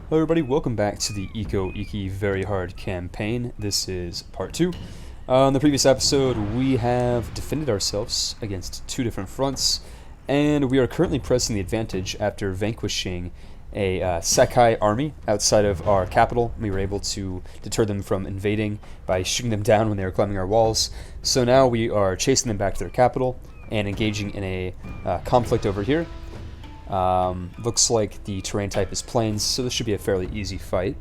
Hello everybody, welcome back to the Ikkō Ikki Very Hard campaign. This is part 2. In the previous episode, we have defended ourselves against two different fronts, and we are currently pressing the advantage after vanquishing a Sakai army outside of our capital. We were able to deter them from invading by shooting them down when they were climbing our walls. So now we are chasing them back to their capital and engaging in a conflict over here. Looks like the terrain type is plains, so this should be a fairly easy fight.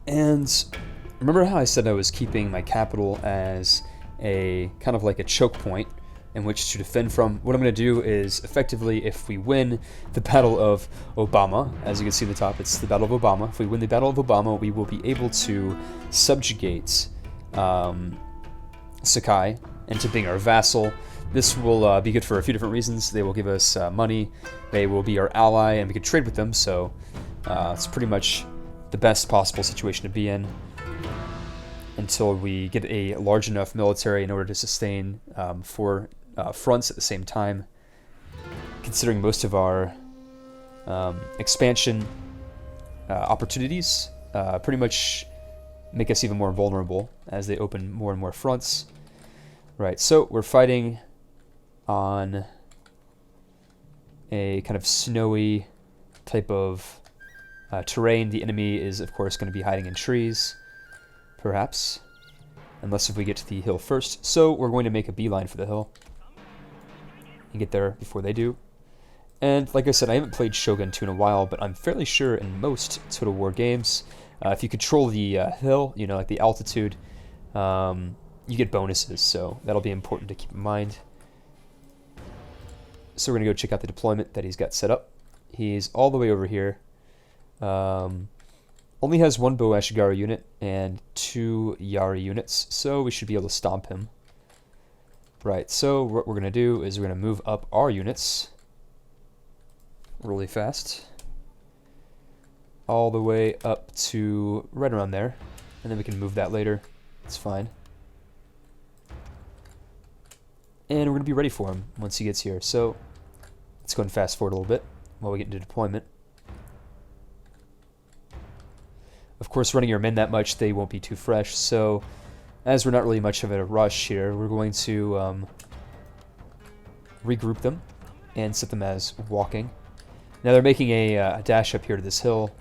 And remember how I said I was keeping my capital as a kind of like a choke point in which to defend from? What I'm going to do is, effectively, if we win the Battle of Obama, as you can see at the top, it's the Battle of Obama. If we win the Battle of Obama, we will be able to subjugate Sakai into being our vassal. This will be good for a few different reasons. They will give us money, they will be our ally, and we can trade with them, so it's pretty much the best possible situation to be in until we get a large enough military in order to sustain four fronts at the same time, considering most of our expansion opportunities pretty much make us even more vulnerable as they open more and more fronts. Right, so we're fighting on a kind of snowy type of terrain. The enemy is, of course, going to be hiding in trees, perhaps, unless if we get to the hill first. So we're going to make a beeline for the hill and get there before they do. And like I said, I haven't played Shogun 2 in a while, but I'm fairly sure in most Total War games, if you control the hill, you know, like the altitude, you get bonuses, so that'll be important to keep in mind. So we're going to go check out the deployment that he's got set up. He's all the way over here. Only has one Bow Ashigaru unit and two Yari units, so we should be able to stomp him. Right, so what we're going to do is we're going to move up our units really fast. All the way up to right around there, and then we can move that later. It's fine. And we're going to be ready for him once he gets here. So let's go and fast forward a little bit while we get into deployment. Of course, running your men that much, they won't be too fresh. So as we're not really much of a rush here, we're going to regroup them and set them as walking. Now they're making a dash up here to this hill.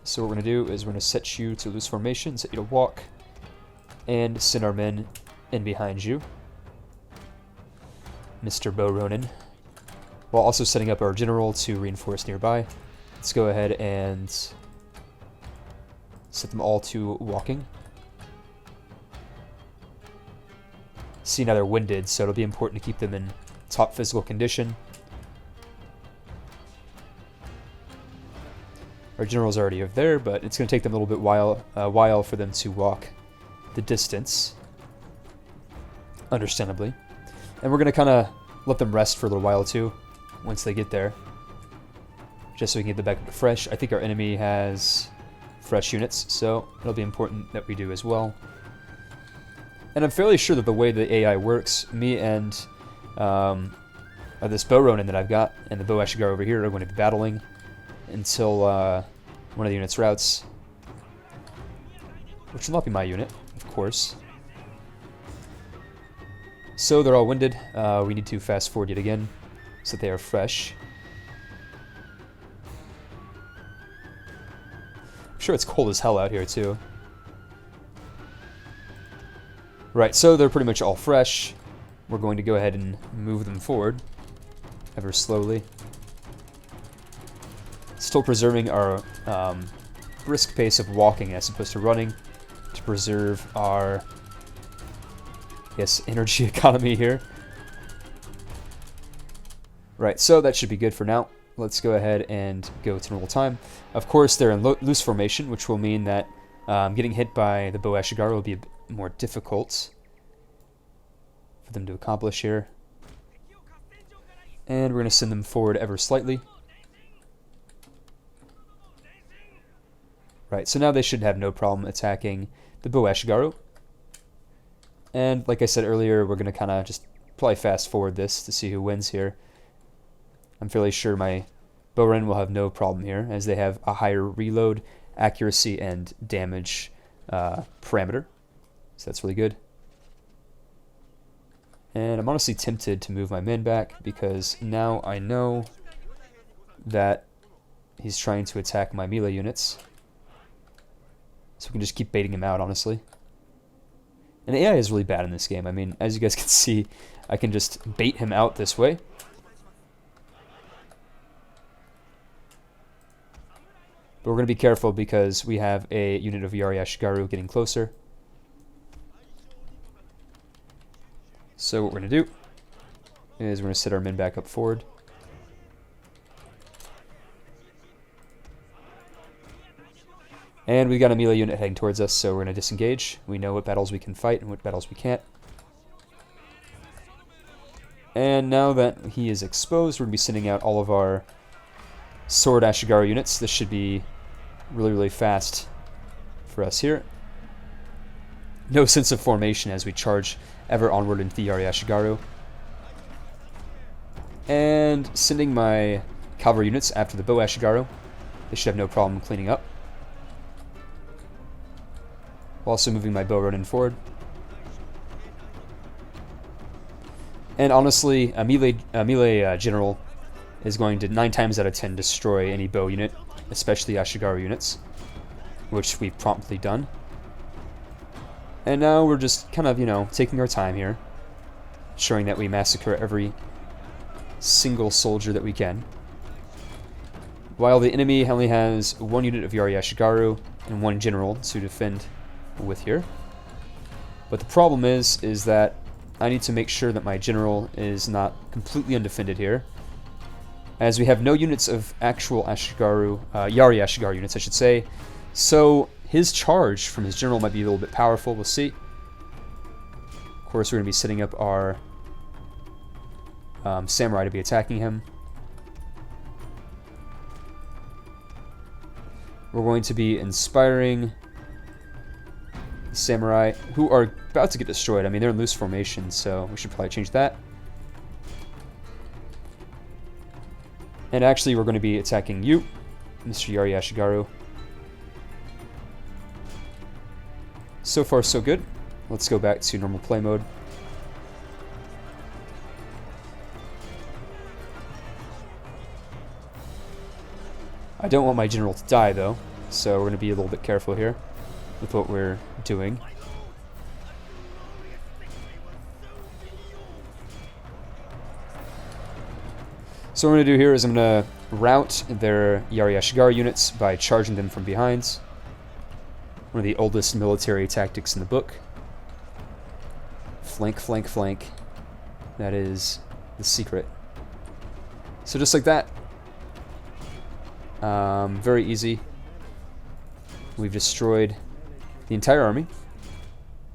So what we're going to do is we're going to set you to loose formation, set you to walk, and send our men in behind you, Mr. Bo Ronin, while also setting up our general to reinforce nearby. Let's go ahead and set them all to walking. See, now they're winded, so it'll be important to keep them in top physical condition. Our general's already over there, but it's going to take them a little bit while for them to walk the distance, understandably. And we're going to kind of let them rest for a little while too, once they get there, just so we can get them back up to fresh. I think our enemy has fresh units, so it'll be important that we do as well. And I'm fairly sure that the way the AI works, me and this Bow Ronin that I've got, and the Bow Ashigaru over here are going to be battling until one of the units routes, which will not be my unit, of course. So they're all winded. We need to fast forward yet again so that they are fresh. I'm sure it's cold as hell out here too. Right, so they're pretty much all fresh. We're going to go ahead and move them forward ever slowly. Still preserving our brisk pace of walking as opposed to running, to preserve our, energy economy here. Right, so that should be good for now. Let's go ahead and go to normal time. Of course, they're in loose formation, which will mean that getting hit by the Bow Ashigaru will be a bit more difficult for them to accomplish here. And we're going to send them forward ever slightly. Right, so now they should have no problem attacking the Bow Ashigaru. And like I said earlier, we're going to kind of just probably fast forward this to see who wins here. I'm fairly sure my Boren will have no problem here, as they have a higher reload, accuracy, and damage parameter. So that's really good. And I'm honestly tempted to move my men back, because now I know that he's trying to attack my melee units. So we can just keep baiting him out, honestly. And the AI is really bad in this game. I mean, as you guys can see, I can just bait him out this way. But we're going to be careful because we have a unit of Yari Ashigaru getting closer. So what we're going to do is we're going to set our men back up forward. And we've got a melee unit heading towards us, so we're going to disengage. We know what battles we can fight and what battles we can't. And now that he is exposed, we're going to be sending out all of our sword Ashigaru units. This should be really, really fast for us here. No sense of formation as we charge ever onward into the Yari Ashigaru. And sending my cavalry units after the bow Ashigaru. They should have no problem cleaning up. Also moving my bow Ronin forward. And honestly, a melee general is going to 9 times out of 10 destroy any bow unit, especially Ashigaru units, which we've promptly done. And now we're just kind of, you know, taking our time here, ensuring that we massacre every single soldier that we can. While the enemy only has 1 unit of Yari Ashigaru and 1 general to defend with here. But the problem is that I need to make sure that my general is not completely undefended here, as we have no units of actual Ashigaru, Yari Ashigaru units, I should say. So his charge from his general might be a little bit powerful. We'll see. Of course, we're going to be setting up our samurai to be attacking him. We're going to be inspiring samurai who are about to get destroyed. I mean, they're in loose formation, so we should probably change that. And actually, we're going to be attacking you, Mr. Yari Ashigaru. So far, so good. Let's go back to normal play mode. I don't want my general to die, though, so we're going to be a little bit careful here with what we're doing. So what I'm going to do here is I'm going to rout their Yari Ashigaru units by charging them from behind. One of the oldest military tactics in the book. Flank, flank, flank. That is the secret. So just like that. Very easy. We've destroyed the entire army.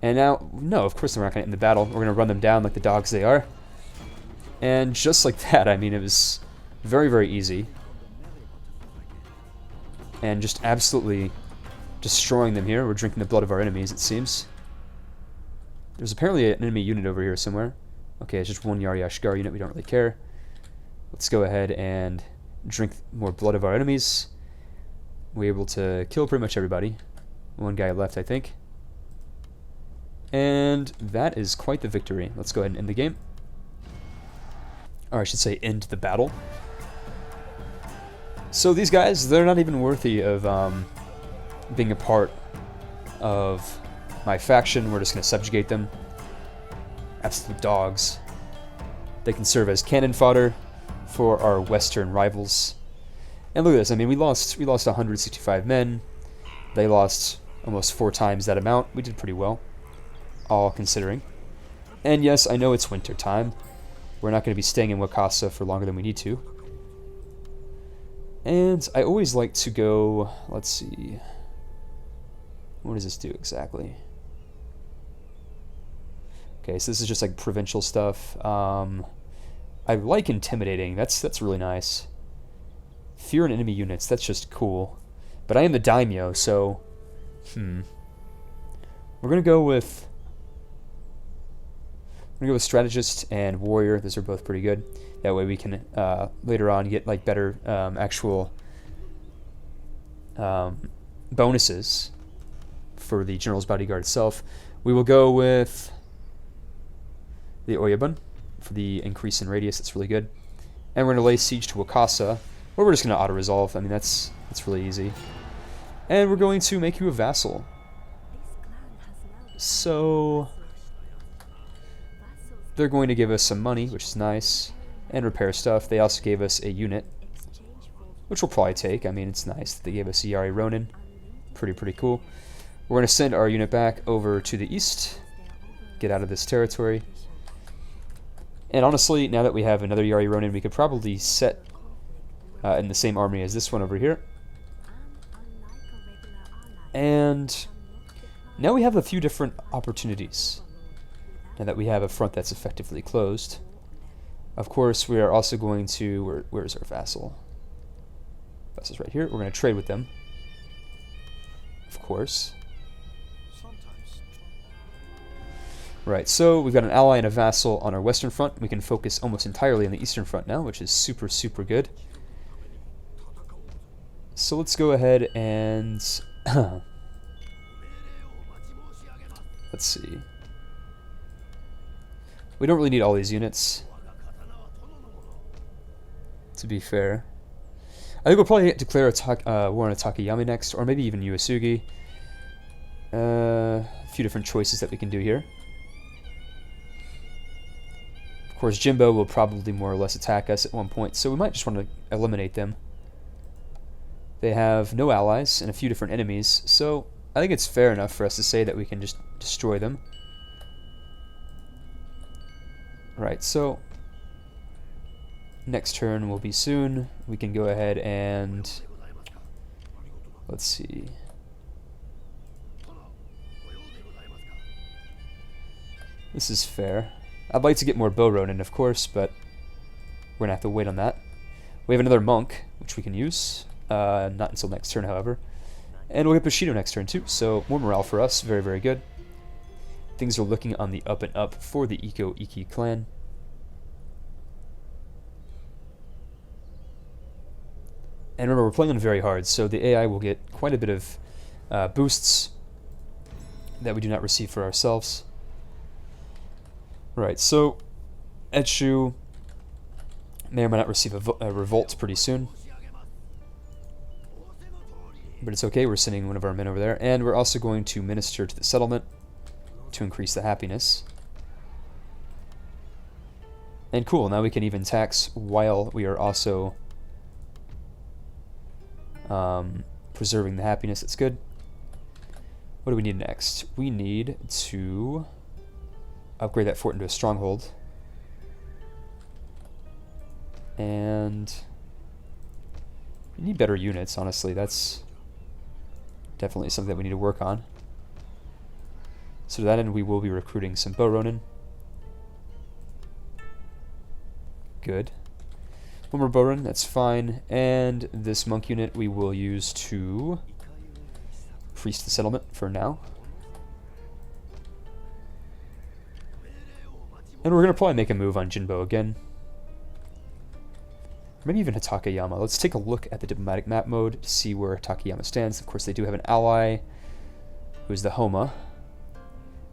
And now, no, of course we're not going to end the battle. We're going to run them down like the dogs they are. And just like that, I mean, it was very, very easy. And just absolutely destroying them here. We're drinking the blood of our enemies, it seems. There's apparently an enemy unit over here somewhere. Okay, it's just 1 Yari Ashigaru unit. We don't really care. Let's go ahead and drink more blood of our enemies. We're able to kill pretty much everybody. 1 guy left, I think. And that is quite the victory. Let's go ahead and end the game. Or I should say end the battle. So these guys, they're not even worthy of being a part of my faction. We're just going to subjugate them. Absolute dogs. They can serve as cannon fodder for our Western rivals. And look at this. I mean, we lost 165 men. They lost almost 4 times that amount. We did pretty well, all considering. And yes, I know it's winter time. We're not going to be staying in Wakasa for longer than we need to. And I always like to go, let's see, what does this do exactly? Okay, so this is just like provincial stuff. I like intimidating. That's really nice. Fear in enemy units. That's just cool. But I am the daimyo, so we're gonna go with I'm gonna go with strategist and warrior. Those are both pretty good. That way we can later on get like better actual bonuses for the general's bodyguard itself. We will go with the Oyabun for the increase in radius. That's really good. And we're gonna lay siege to Wakasa, or we're just gonna auto resolve. I mean that's really easy. And we're going to make you a vassal. So they're going to give us some money, which is nice, and repair stuff. They also gave us a unit, which we'll probably take. I mean, it's nice that they gave us a Yari Ronin. Pretty cool. We're going to send our unit back over to the east, get out of this territory. And honestly, now that we have another Yari Ronin, we could probably set in the same army as this one over here. And now we have a few different opportunities. Now that we have a front that's effectively closed. Of course, we are also going to... Where's our vassal? Vassal's right here. We're going to trade with them. Of course. Right, so we've got an ally and a vassal on our western front. We can focus almost entirely on the eastern front now, which is super good. So let's go ahead and... let's see. We don't really need all these units, to be fair. I think we'll probably declare a war on Takayama next, or maybe even Uesugi. A few different choices that we can do here. Of course, Jimbo will probably more or less attack us at one point, so we might just want to eliminate them. They have no allies and a few different enemies, so I think it's fair enough for us to say that we can just destroy them. Right, so next turn will be soon. We can go ahead and let's see. This is fair. I'd like to get more bow Ronin, of course, but we're gonna have to wait on that. We have another monk, which we can use. Not until next turn, however. And we'll get Bushido next turn too, so more morale for us. Very good. Things are looking on the up and up for the Ikkō-ikki clan. And remember, we're playing on very hard, so the AI will get quite a bit of boosts that we do not receive for ourselves. Right, so Etshu may or may not receive a revolt pretty soon. But it's okay, we're sending one of our men over there. And we're also going to minister to the settlement to increase the happiness. And cool, now we can even tax while we are also preserving the happiness. That's good. What do we need next? We need to upgrade that fort into a stronghold. And we need better units, honestly. That's definitely something that we need to work on. So to that end, we will be recruiting some bow Ronin. Good. One more bow Ronin, that's fine. And this monk unit we will use to priest the settlement for now. And we're going to probably make a move on Jinbo again. Maybe even Takayama. Let's take a look at the diplomatic map mode to see where Takayama stands. Of course, they do have an ally, who's the Homa.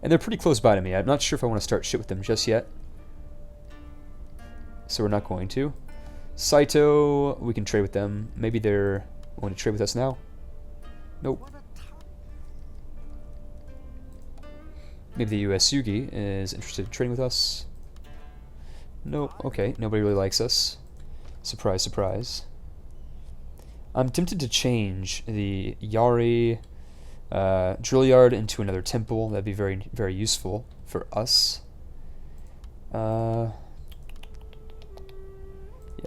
And they're pretty close by to me. I'm not sure if I want to start shit with them just yet. So we're not going to. Saito, we can trade with them. Maybe they're willing to trade with us now. Nope. Maybe the Uesugi is interested in trading with us. Nope. Okay, nobody really likes us. Surprise, surprise. I'm tempted to change the Yari drill yard into another temple. That'd be very useful for us. Yeah,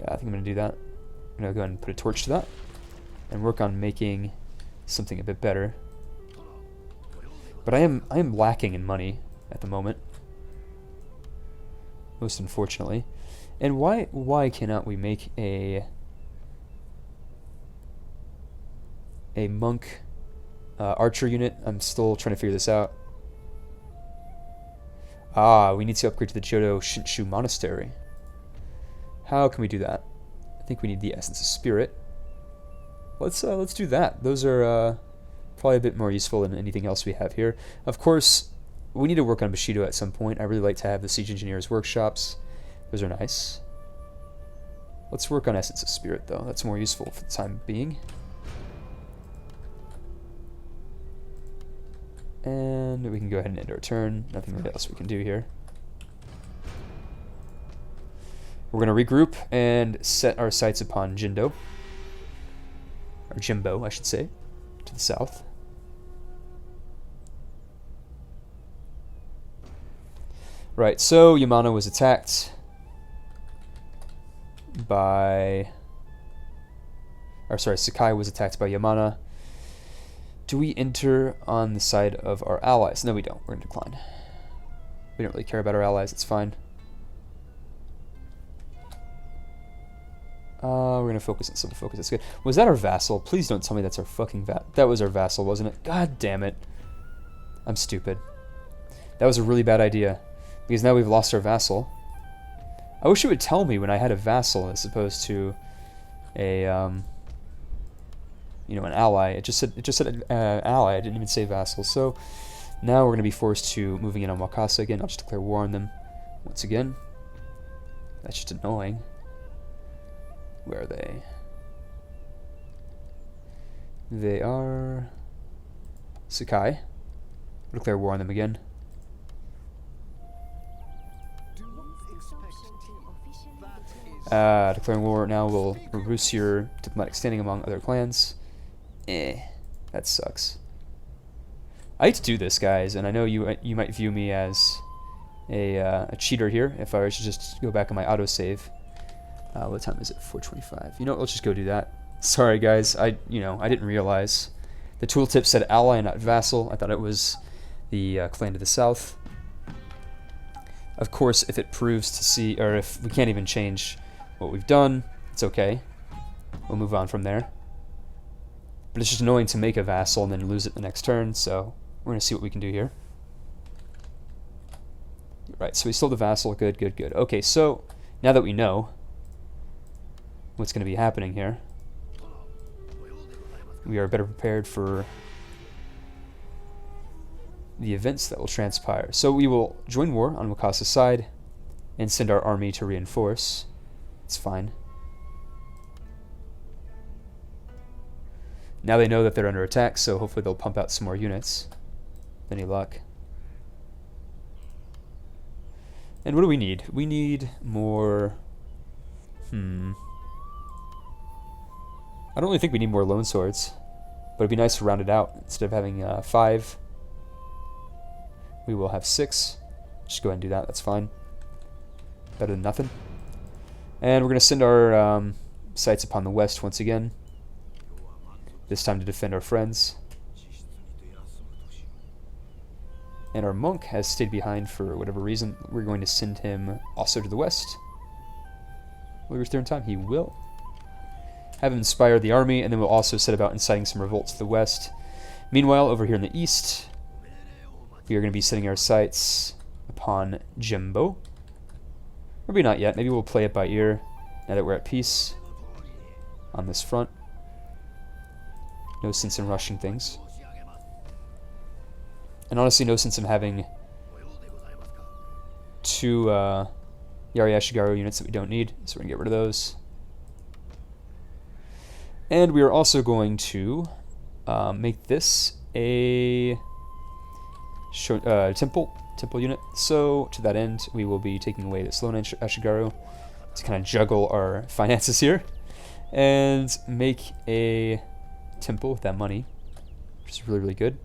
I think I'm going to do that. I'm going to go ahead and put a torch to that and work on making something a bit better. But I am lacking in money at the moment, most unfortunately. And why cannot we make a monk archer unit? I'm still trying to figure this out. Ah, we need to upgrade to the Jodo Shinshu Monastery. How can we do that? I think we need the Essence of Spirit. Let's do that. Those are probably a bit more useful than anything else we have here. Of course, we need to work on Bushido at some point. I really like to have the Siege Engineers workshops. Those are nice. Let's work on Essence of Spirit, though. That's more useful for the time being. And we can go ahead and end our turn. Nothing really else we can do here. We're going to regroup and set our sights upon Jindo. Or Jimbo, I should say. To the south. Right, so Yamana was attacked by... Or sorry, Sakai was attacked by Yamana. Do we enter on the side of our allies? No, we don't. We're going to decline. We don't really care about our allies. It's fine. We're going to focus on civil focus. That's good. Was that our vassal? Please don't tell me that's our fucking That was our vassal, wasn't it? God damn it. I'm stupid. That was a really bad idea. Because now we've lost our vassal. I wish it would tell me when I had a vassal as opposed to a... you know, an ally. It just said ally. I didn't even say vassal. So now we're going to be forced to moving in on Wakasa again. I'll just declare war on them once again. That's just annoying. Where are they? They are Sakai. We'll declare war on them again. Declaring war now will reduce your diplomatic standing among other clans. That sucks. I hate to do this, guys, and I know you might view me as a cheater here if I should just go back on my autosave. What time is it? 4:25. You know what? Let's just go do that. Sorry, guys. I didn't realize the tooltip said ally, not vassal. I thought it was the clan to the south. Of course, if it proves to see, or if we can't even change what we've done, it's okay. We'll move on from there. But it's just annoying to make a vassal and then lose it the next turn, so we're going to see what we can do here. Right, so we still have the vassal. Good, good, good. Okay, so now that we know what's going to be happening here, we are better prepared for the events that will transpire. So we will join war on Wakasa's side and send our army to reinforce. It's fine. Now they know that they're under attack, so hopefully they'll pump out some more units. Any luck. And what do we need? We need more... I don't really think we need more lone swords, but it'd be nice to round it out. Instead of having 5, we will have 6. Just go ahead and do that, that's fine. Better than nothing. And we're going to send our sights upon the west once again. This time to defend our friends. And our monk has stayed behind for whatever reason. We're going to send him also to the west. Will he return in time? He will. Have him inspire the army, and then we'll also set about inciting some revolts to the west. Meanwhile, over here in the east, we are going to be setting our sights upon Jimbo. Maybe not yet. Maybe we'll play it by ear now that we're at peace on this front. No sense in rushing things. And honestly, no sense in having 2 Yari Ashigaru units that we don't need, so we're going to get rid of those. And we are also going to make this a temple unit. So to that end, we will be taking away this lone Ashigaru to kind of juggle our finances here and make a temple with that money, which is really, really good.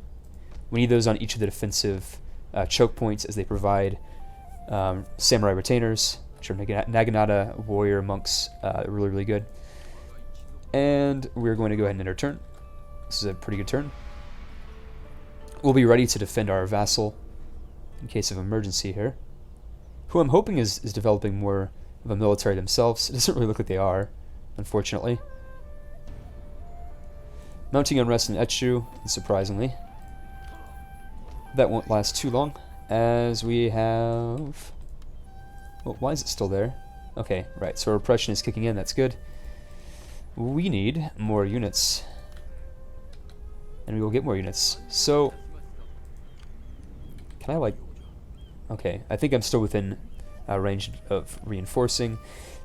We need those on each of the defensive choke points as they provide samurai retainers, which are Naginata warrior monks, really, really good. And we're going to go ahead and end our turn. This is a pretty good turn. We'll be ready to defend our vassal in case of emergency here, who I'm hoping is developing more of a military themselves. It doesn't really look like they are, unfortunately. Mounting unrest in Etchu, surprisingly. That won't last too long. as we have... Well, why is it still there? Okay, right, so our oppression is kicking in, that's good. We need more units. And we will get more units. So, can I, like... Okay, I think I'm still within range of reinforcing.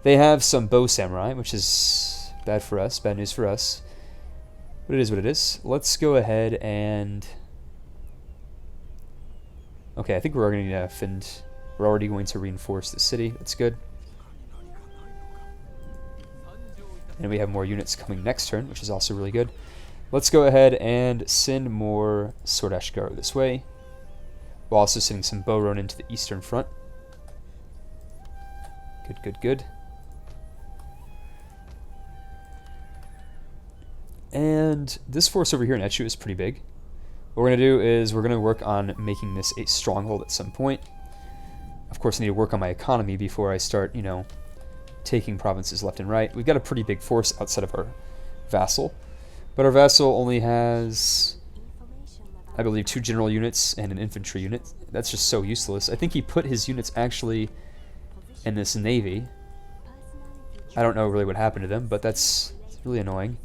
They have some bow samurai, which is bad for us, bad news for us. But it is what it is. Let's go ahead and... Okay, I think we're already going to defend. We're already going to reinforce the city. That's good. And we have more units coming next turn, which is also really good. Let's go ahead and send more Sword Ashigaru this way, while also sending some Boron into the eastern front. Good, good, good. And this force over here in Echu is pretty big. What we're going to do is we're going to work on making this a stronghold at some point. Of course, I need to work on my economy before I start, you know, taking provinces left and right. We've got a pretty big force outside of our vassal. But our vassal only has, I believe, 2 general units and an infantry unit. That's just so useless. I think he put his units actually in this navy. I don't know really what happened to them, but that's really annoying.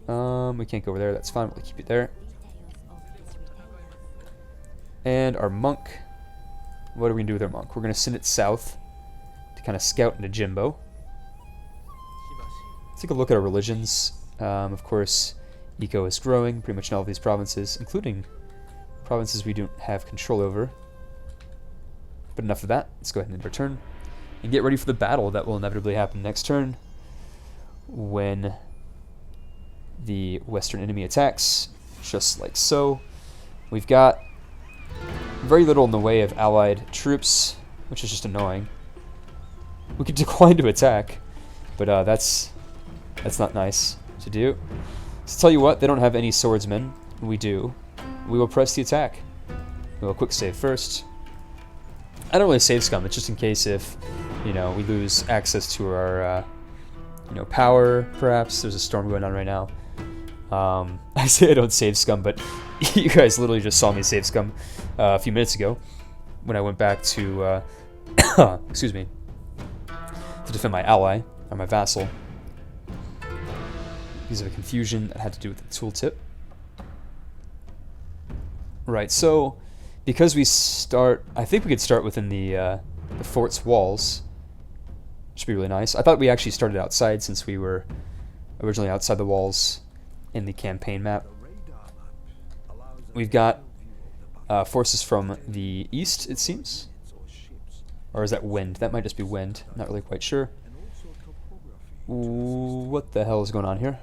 We can't go over there. That's fine. We'll keep it there. And our monk. What are we going to do with our monk? We're going to send it south to kind of scout into Jimbo. Let's take a look at our religions. Of course, Ikko is growing pretty much in all of these provinces, including provinces we don't have control over. But enough of that. Let's go ahead and end our turn and get ready for the battle that will inevitably happen next turn when the western enemy attacks, just like so. We've got very little in the way of allied troops, which is just annoying. We could decline to attack, but that's not nice to do. So tell you what, they don't have any swordsmen. We do. We will press the attack. We will quick save first. I don't really save scum. It's just in case if, you know, we lose access to our, you know, power. Perhaps there's a storm going on right now. I say I don't save scum, but you guys literally just saw me save scum a few minutes ago when I went back to, excuse me, to defend my ally, or my vassal, because of a confusion that had to do with the tooltip. Right, so because we start, I think we could start within the fort's walls. Should be really nice. I thought we actually started outside since we were originally outside the walls in the campaign map. We've got forces from the east, it seems. Or is that wind? That might just be wind. Not really quite sure. What the hell is going on here?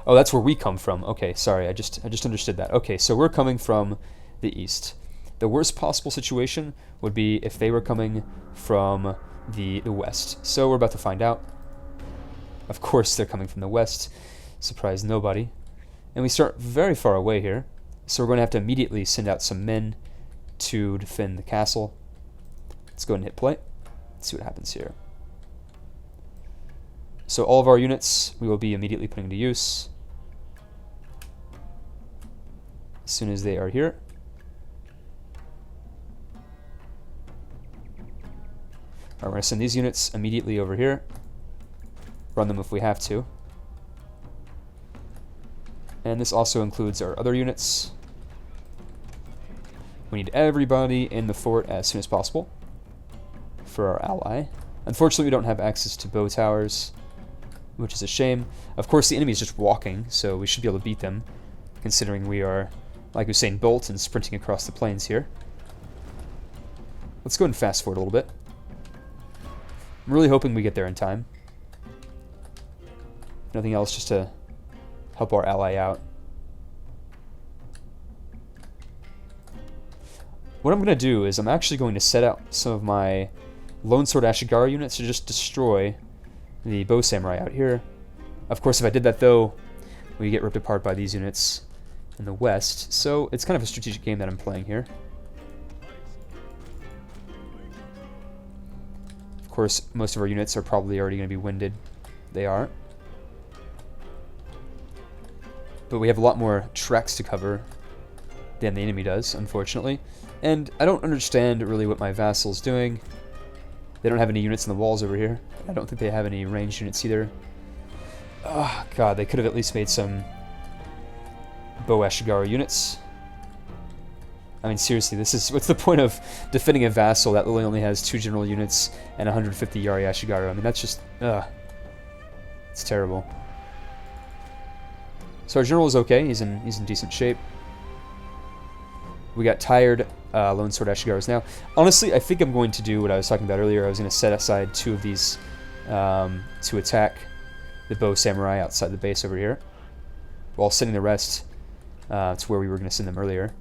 Oh, that's where we come from. Okay, sorry, I just understood that. Okay, so we're coming from the east. The worst possible situation would be if they were coming from the west. So we're about to find out. Of course they're coming from the west. Surprise nobody. And we start very far away here. So we're going to have to immediately send out some men to defend the castle. Let's go ahead and hit play. Let's see what happens here. So all of our units we will be immediately putting to use as soon as they are here. Alright, we're going to send these units immediately over here. Run them if we have to. And this also includes our other units. We need everybody in the fort as soon as possible for our ally. Unfortunately, we don't have access to bow towers, which is a shame. Of course, the enemy is just walking, so we should be able to beat them, considering we are, like Usain Bolt, and sprinting across the plains here. Let's go ahead and fast forward a little bit. I'm really hoping we get there in time. Nothing else, just to help our ally out. What I'm going to do is I'm actually going to set out some of my Lone Sword Ashigaru units to just destroy the bow samurai out here. Of course, if I did that though, we get ripped apart by these units in the west. So it's kind of a strategic game that I'm playing here. Of course, most of our units are probably already going to be winded. They are. But we have a lot more tracks to cover than the enemy does, unfortunately. And I don't understand really what my vassal's doing. They don't have any units in the walls over here. I don't think they have any ranged units either. Oh, God, they could have at least made some Bow Ashigaru units. I mean, seriously, this is... What's the point of defending a vassal that literally only has 2 general units and 150 Yari Ashigaru? I mean, that's just... It's terrible. So our general is okay. He's in decent shape. We got tired Lone Sword Ashigarus now. Honestly, I think I'm going to do what I was talking about earlier. I was going to set aside 2 of these to attack the Bow Samurai outside the base over here, while sending the rest to where we were going to send them earlier.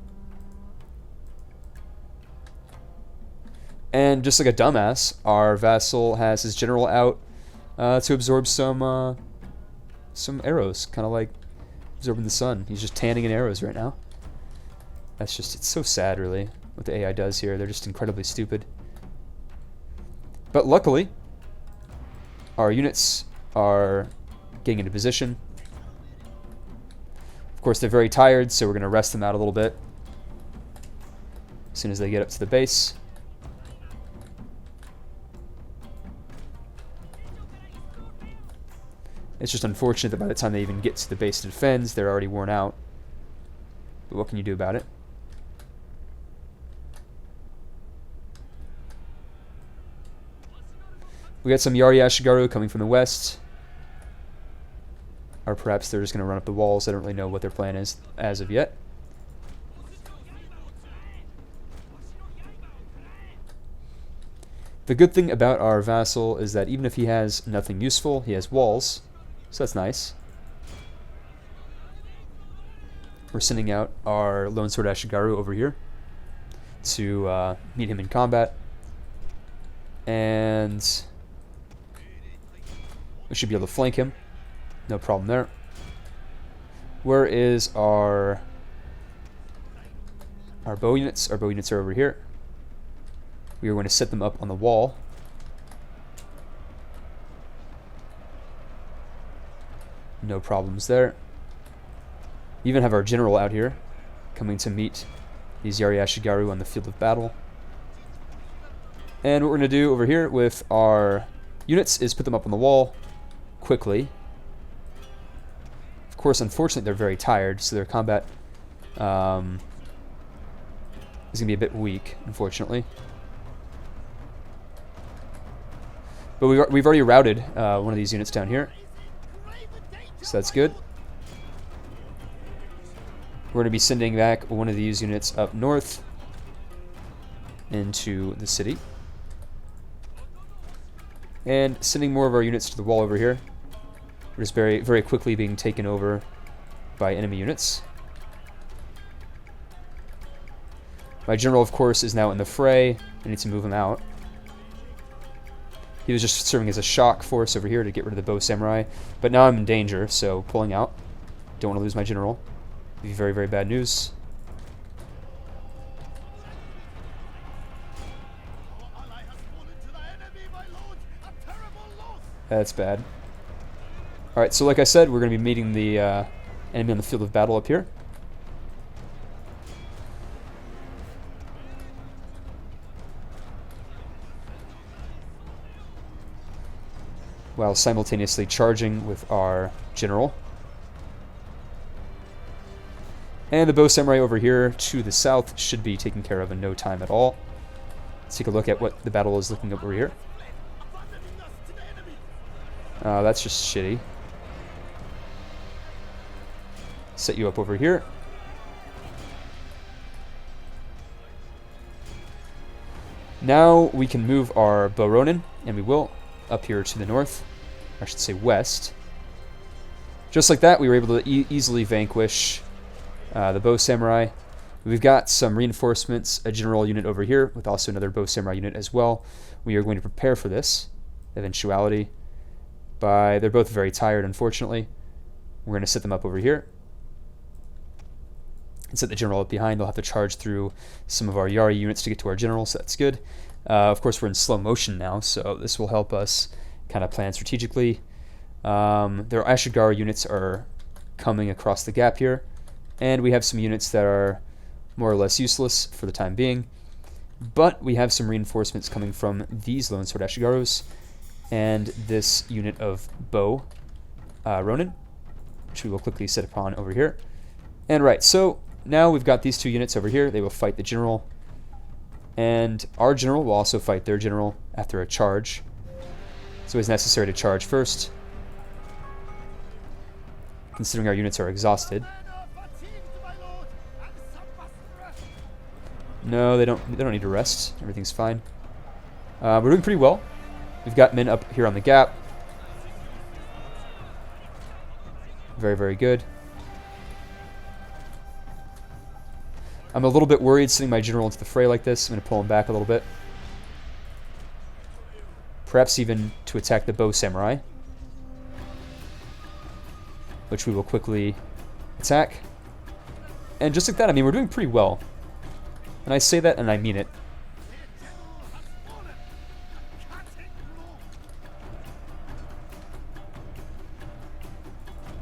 And just like a dumbass, our vassal has his general out to absorb some arrows, kind of like absorbing the sun. He's just tanning in arrows right now. That's just, it's so sad, really, what the AI does here. They're just incredibly stupid. But luckily, our units are getting into position. Of course, they're very tired, so we're going to rest them out a little bit as soon as they get up to the base. It's just unfortunate that by the time they even get to the base to defend, they're already worn out. But what can you do about it? We got some Yari Ashigaru coming from the west. Or perhaps they're just going to run up the walls. I don't really know what their plan is as of yet. The good thing about our vassal is that even if he has nothing useful, he has walls. So that's nice. We're sending out our Lone Sword Ashigaru over here to meet him in combat. And we should be able to flank him. No problem there. Where is our bow units? Our bow units are over here. We are going to set them up on the wall. No problems there. We even have our general out here coming to meet these Yari Ashigaru on the field of battle. And what we're going to do over here with our units is put them up on the wall quickly. Of course, unfortunately, they're very tired, so their combat is going to be a bit weak, unfortunately. But we've already routed one of these units down here, so that's good. We're going to be sending back one of these units up north into the city. And sending more of our units to the wall over here. We're just very, very quickly being taken over by enemy units. My general, of course, is now in the fray. I need to move him out. He was just serving as a shock force over here to get rid of the Bow Samurai. But now I'm in danger, so pulling out. Don't want to lose my general. It'd be very, very bad news. That's bad. Alright, so like I said, we're going to be meeting the enemy on the field of battle up here. While simultaneously charging with our general. And the Bow Samurai over here to the south should be taken care of in no time at all. Let's take a look at what the battle is looking over here. That's just shitty. Set you up over here. Now we can move our Boronin, and we will, up here to the north. I should say west. Just like that, we were able to easily vanquish the Bow Samurai. We've got some reinforcements, a general unit over here, with also another Bow Samurai unit as well. We are going to prepare for this eventuality. They're both very tired, unfortunately. We're going to set them up over here. And set the general up behind. They'll have to charge through some of our Yari units to get to our general, so that's good. Of course, we're in slow motion now, so this will help us kind of plan strategically. Their Ashigaru units are coming across the gap here. And we have some units that are more or less useless for the time being. But we have some reinforcements coming from these Lone Sword Ashigarus and this unit of Bow Ronin, which we will quickly set upon over here. And right, so now we've got these two units over here. They will fight the general, and our general will also fight their general after a charge. So it's necessary to charge first, considering our units are exhausted. No, they don't need to rest. Everything's fine. We're doing pretty well. We've got men up here on the gap. Very, very good. I'm a little bit worried sending my general into the fray like this. I'm going to pull him back a little bit. Perhaps even to attack the bow samurai, which we will quickly attack. And just like that, I mean, we're doing pretty well. And I say that and I mean it.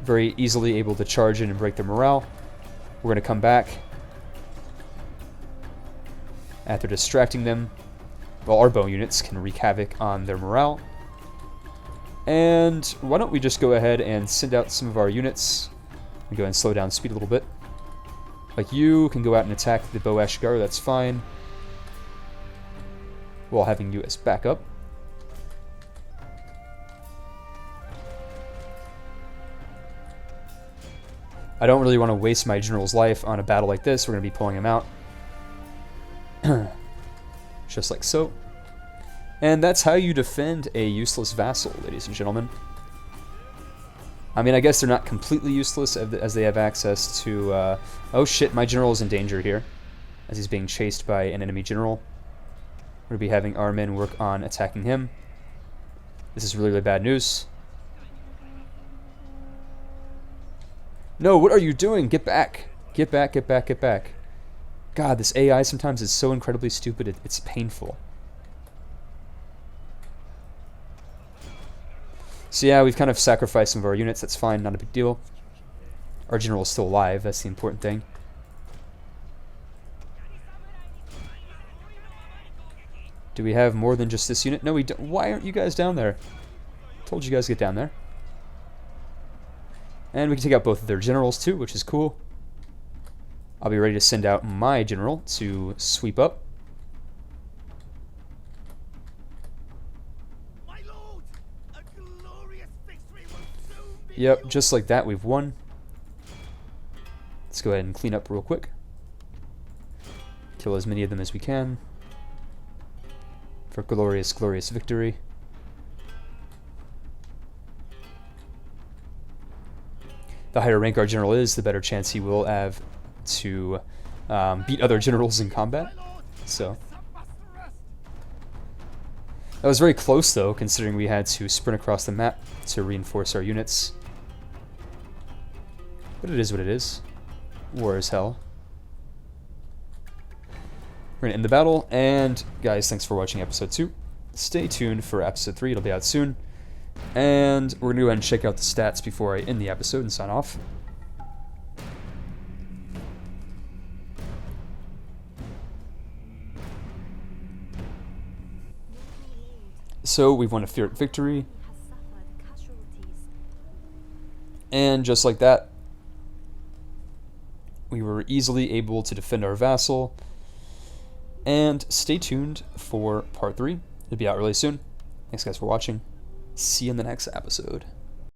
Very easily able to charge in and break their morale. We're going to come back after distracting them. Well, our bow units can wreak havoc on their morale. And why don't we just go ahead and send out some of our units and go ahead and slow down speed a little bit. Like you can go out and attack the Bow Ashigaru, that's fine, while having you as backup. I don't really want to waste my general's life on a battle like this. We're going to be pulling him out. Just like so. And that's how you defend a useless vassal, ladies and gentlemen. I mean, I guess they're not completely useless as they have access to... oh shit, my general is in danger here, as he's being chased by an enemy general. We're going to be having our men work on attacking him. This is really, really bad news. No, what are you doing? Get back. Get back, get back, get back. God, this AI sometimes is so incredibly stupid, it's painful. So yeah, we've kind of sacrificed some of our units. That's fine, not a big deal. Our general is still alive. That's the important thing. Do we have more than just this unit? No, we don't. Why aren't you guys down there? Told you guys to get down there. And we can take out both of their generals too, which is cool. I'll be ready to send out my general to sweep up. Yep, just like that, we've won. Let's go ahead and clean up real quick. Kill as many of them as we can. For glorious, glorious victory. The higher rank our general is, the better chance he will have to beat other generals in combat. So that was very close, though, considering we had to sprint across the map to reinforce our units. But it is what it is. War is hell. We're going to end the battle, and guys, thanks for watching episode 2. Stay tuned for episode 3, it'll be out soon. And we're going to go ahead and check out the stats before I end the episode and sign off. So we've won a Pyrrhic victory. And just like that, we were easily able to defend our vassal. And stay tuned for part 3. It'll be out really soon. Thanks guys for watching. See you in the next episode.